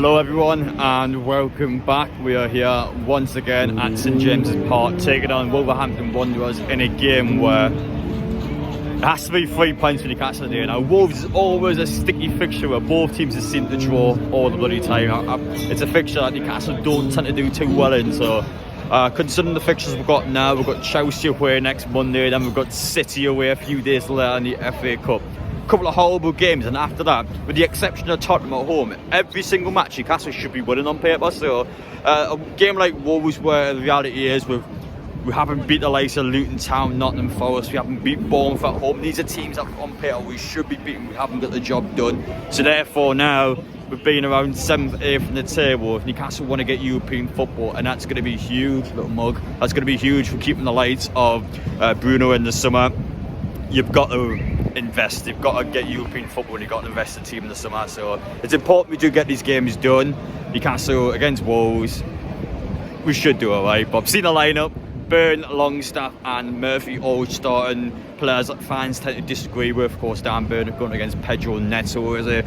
Hello everyone and welcome back. We are here once again at St James's Park taking on Wolverhampton Wanderers in a game where it has to be 3 points for Newcastle today. Now Wolves is always a sticky fixture where both teams have seemed to draw all the bloody time. It's a fixture that Newcastle don't tend to do too well in, so considering the fixtures we've got now, we've got Chelsea away next Monday, then we've got City away a few days later in the FA Cup. Couple of horrible games, and after that, with the exception of Tottenham at home, every single match Newcastle should be winning on paper. So a game like Wolves, where the reality is we haven't beat the likes of Luton Town, Nottingham Forest, we haven't beat Bournemouth at home. These are teams that on paper we should be beating, we haven't got the job done. So therefore now we've been around 7th, 8th in the table. If Newcastle want to get European football, and that's going to be huge, little mug, that's going to be huge for keeping the lights of Bruno in the summer. You've got to invest, you've got to get European football, and you've got to invest in the team in the summer. So it's important we do get these games done. Newcastle against Wolves, we should do alright. But I've seen the lineup: Byrne, Longstaff and Murphy all starting. Players that fans tend to disagree with. Of course, Dan Byrne going against Pedro Neto is a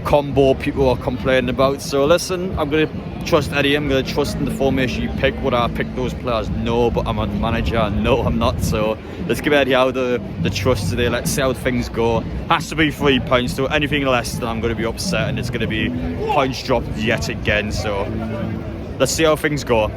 combo people are complaining about. So listen, I'm going to trust Eddie, I'm going to trust in the formation you pick. Would I pick those players? No, but I'm a manager. No, I'm not. So let's give Eddie out the trust today. Let's see how things go. Has to be 3 points, so anything less than I'm going to be upset, and it's going to be points dropped yet again. So let's see how things go.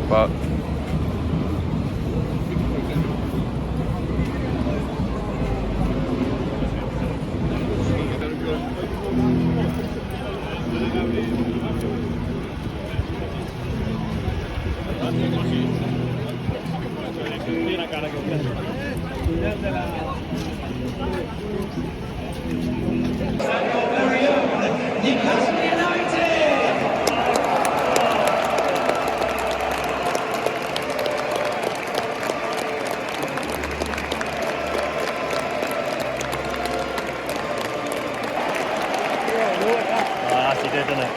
But Newcastle United! He did, didn't it?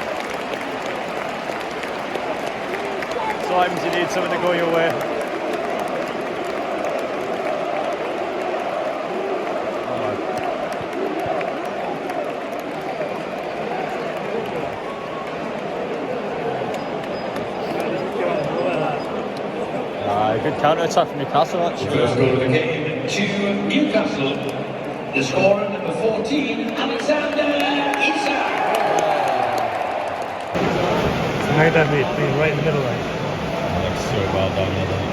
Sometimes you need something to go your way. Good counter-attack from Newcastle, actually. First goal of the game to Newcastle. The scorer, number 14, Alexander Isak. Made that beat, being right in the middle line. Looks so well done, doesn't it?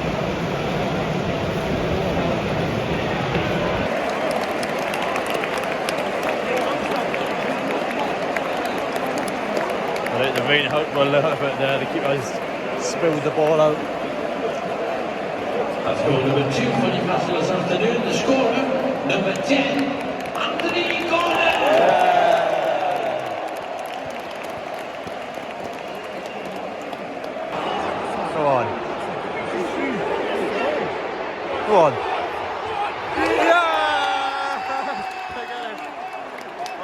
I think the rain helped a little bit there. The keeper spilled the ball out. That's goal number 2 for Newcastle this afternoon. The scorer, number 10, Anthony Gordon. Go on. Go on. Yeah! Look at it.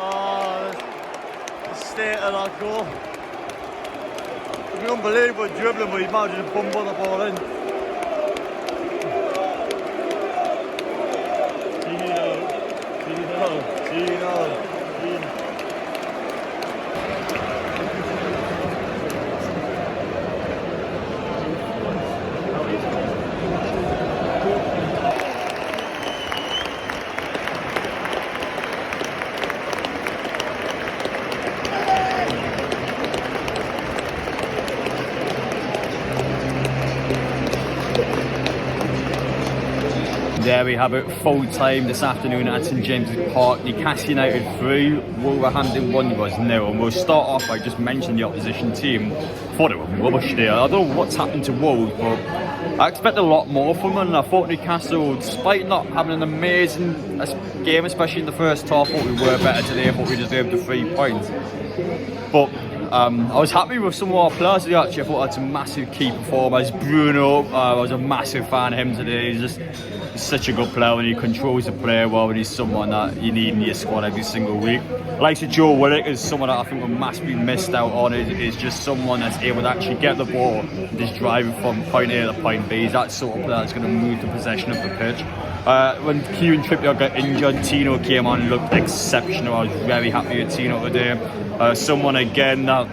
Oh, the state of that goal. It'd be unbelievable dribbling, but he managed to bumble the ball in. Tino. There we have it, full time this afternoon at St James's Park. Newcastle United 3, Wolverhampton Wanderers 0. And we'll start off by just mentioning the opposition team. Thought it was rubbish there. I don't know what's happened to Wolves, but I expect a lot more from them. And I thought Newcastle, despite not having an amazing game, especially in the first half, thought we were better today. I thought we deserved the 3 points. But I was happy with some of our players today, actually. I thought I had some massive key performers. Bruno, I was a massive fan of him today. He's such a good player when he controls the play well, and he's someone that you need in your squad every single week. Like Joe Willock is someone that I think we're massively missed out on. Is just someone that's able to actually get the ball and just drive it from point A to point B. He's that sort of player that's going to move the possession of the pitch. When Kieran Trippier got injured, Tino came on and looked exceptional. I was very happy with Tino today. Someone again that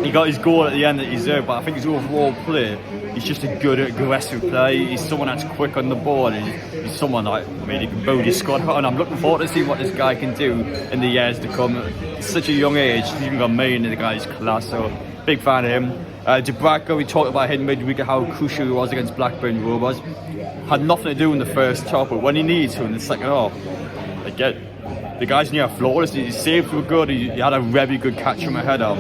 he got his goal at the end that he deserved, but I think his overall play, he's just a good aggressive player. He's someone that's quick on the ball. He's someone that really can build his squad, and I'm looking forward to seeing what this guy can do in the years to come. At such a young age, he's even got me, and the guy's class, so big fan of him. Dubravka, we talked about him midweek, how crucial he was against Blackburn Rovers. Had nothing to do in the first half, but when he needs to in the second half, again, the guy's near flawless. His saves were good. He had a very good catch from a header.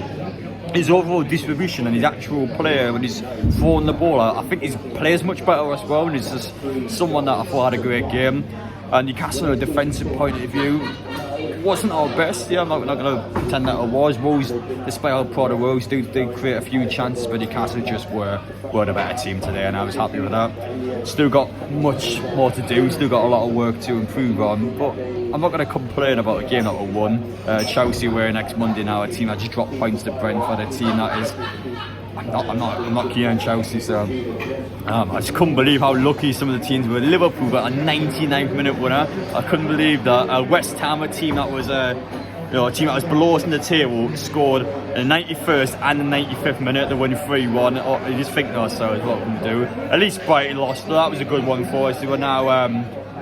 His overall distribution and his actual play when he's throwing the ball, I think his play is much better as well. And he's just someone that I thought had a great game. And Newcastle, from a defensive point of view, wasn't our best. Yeah, I'm not going to pretend that it was. Wolves, despite how proud of Wolves, do create a few chances, but Newcastle just were the better team today, and I was happy with that. Still got much more to do. Still got a lot of work to improve on, but I'm not going to complain about a game that we won. Chelsea away next Monday now, a team that just dropped points to Brentford, a team that is. I'm not keen on Chelsea, so I just couldn't believe how lucky some of the teams were. Liverpool got a 99th minute winner. I couldn't believe that. West Ham, a team that was a team that was below us in the table, scored in the 91st and the 95th minute. They won 3-1. You just think to ourselves, what can we do? At least Brighton lost, so that was a good one for us. We're now, I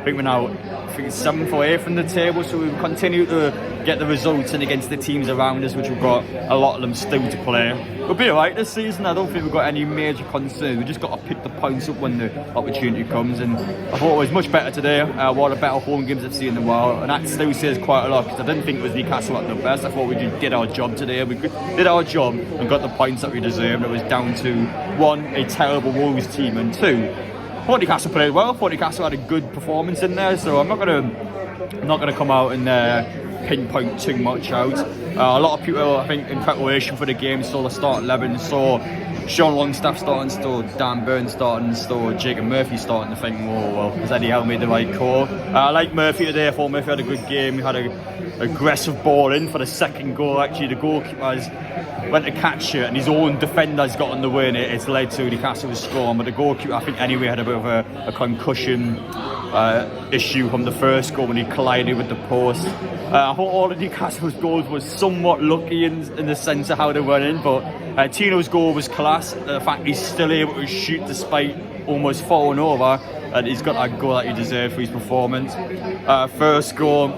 think it's 7th or 8th in the table, so we continue to get the results in against the teams around us, which we've got a lot of them still to play. We'll be alright this season. I don't think we've got any major concerns. We've just got to pick the points up when the opportunity comes, and I thought it was much better today. One of the better home games I've seen in a while, and that still says quite a lot, because I didn't think it was Newcastle at the best. I thought we did our job today. We did our job and got the points that we deserved. It was down to 1, a terrible Wolves team, and 2, I thought Newcastle played well. I thought Newcastle had a good performance in there, so I'm not gonna come out and pinpoint too much out. A lot of people, I think, in preparation for the game, saw the start 11, saw Sean Longstaff starting, saw Dan Burns starting, saw Jacob Murphy starting, to think, well, has Eddie Howe made the right call? I like Murphy today. I thought Murphy had a good game. He had an aggressive ball in for the second goal. Actually, the goalkeeper went to catch it, and his own defenders got on the way, and it's led to Newcastle's score. But the goalkeeper, I think, anyway, had a bit of a concussion issue from the first goal when he collided with the post. I thought all of Newcastle's goals were somewhat lucky in the sense of how they went in, but Tino's goal was class. The fact he's still able to shoot despite almost falling over, and he's got that goal that he deserved for his performance. First goal,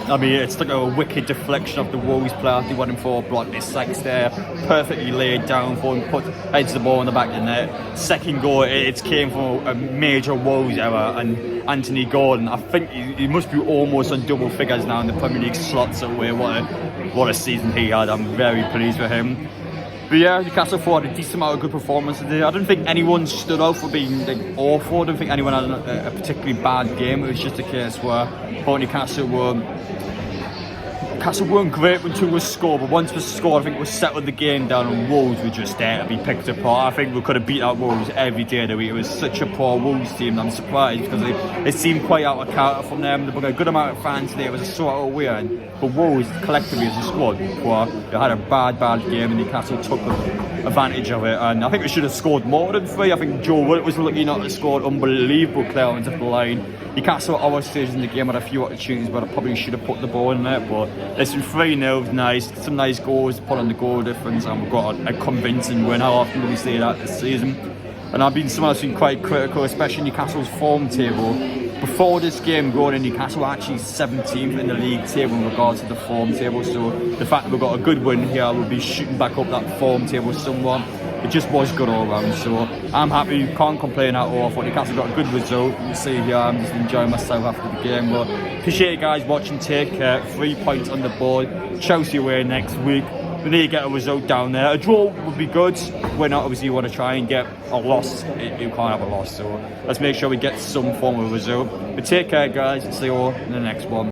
I mean, it's like a wicked deflection of the Wolves player. He went in for a block. This Sykes there, perfectly laid down for him, heads the ball in the back of the net. Second goal, it came from a major Wolves error, and Anthony Gordon, I think he must be almost on double figures now in the Premier League slots away. What a season he had. I'm very pleased with him. But yeah, Newcastle had a decent amount of good performance today. I don't think anyone stood out for being awful. I don't think anyone had a particularly bad game. It was just a case where Newcastle weren't great when 2 was scored, but once was scored, I think we settled the game down, and Wolves were just there to be picked apart. I think we could have beat out Wolves every day of the week. It was such a poor Wolves team. I'm surprised, because it seemed quite out of character from them. They got a good amount of fans today. It was a sort of weird, but Wolves collectively as a squad, they had a bad game, and Newcastle took advantage of it. And I think we should have scored more than 3. I think Joe Willock was lucky not to have scored unbelievable clearance off the line. Newcastle at our stage in the game had a few opportunities, but I probably should have put the ball in there. But listen, 3-0, nice. Some nice goals put on the goal difference, and we've got a convincing win. How often do we say that this season? And I've been someone that's been quite critical, especially Newcastle's form table. Before this game going in, Newcastle were actually 17th in the league table in regards to the form table. So the fact that we've got a good win here, we'll be shooting back up that form table somewhat. It just was good all round, so I'm happy, can't complain at all. I thought Newcastle got a good result. You see here, I'm just enjoying myself after the game. But appreciate you guys watching. Take care. 3 points on the board. Chelsea away next week. We need to get a result down there. A draw would be good. We're not, obviously, you want to try and get a loss. You can't have a loss, so let's make sure we get some form of result. But take care, guys. See you all in the next one.